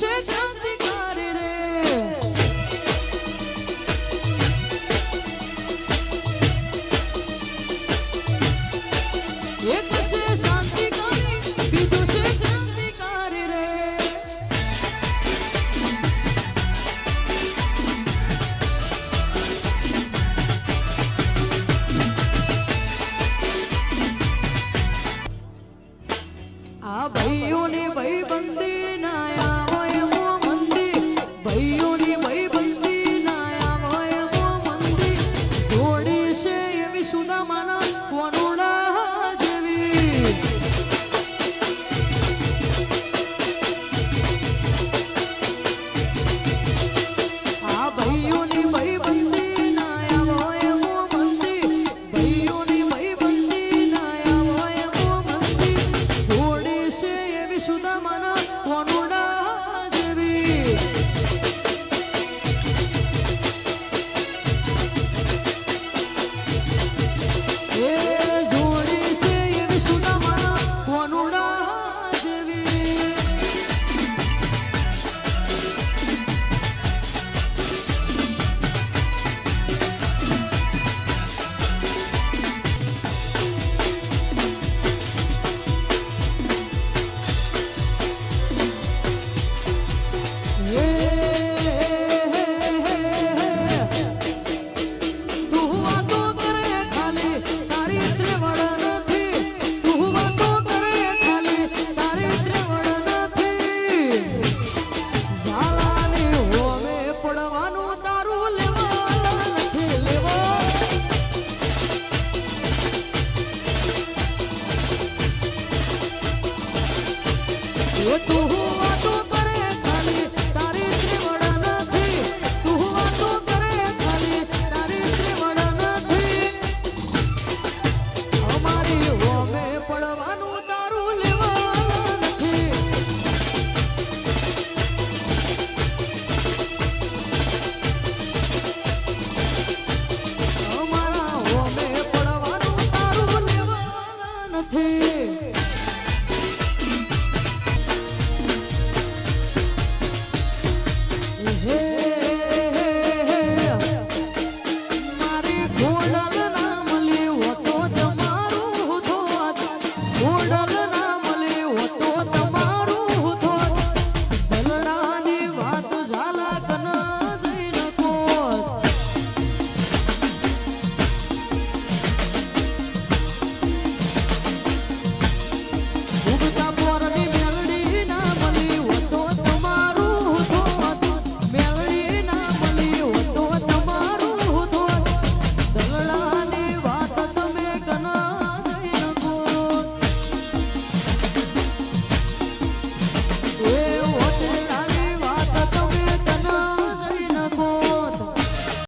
છે ક્રાંતિકારી રે એક છે શાંતિકારી બીજું છે ક્રાંતિકારી રે આ ભાઈઓની ભાઈબંધી ના આવે મો મંદી ભાઈઓની ભાઈબંધી ના આવે મો મંદી જોડી છે એવી સુદામાના વનોડા જેવી આ ભાઈઓની ભાઈબંધી ના આવે મો મંદી ભાઈઓની ભાઈબંધી ના આવે મો મંદી જોડી છે એવી સુદામાના વનોડા જેવી એ જોડી છે એવી સુદામાના વનોડા જેવી તું વાતો કરે ખાલી તારી ત્રેવડ નથી તું વાતો કરે ખાલી તારી ત્રેવડ નથી ઝાલાની હોમે પડવાનું તારું લેવા નથી લેવા એ તું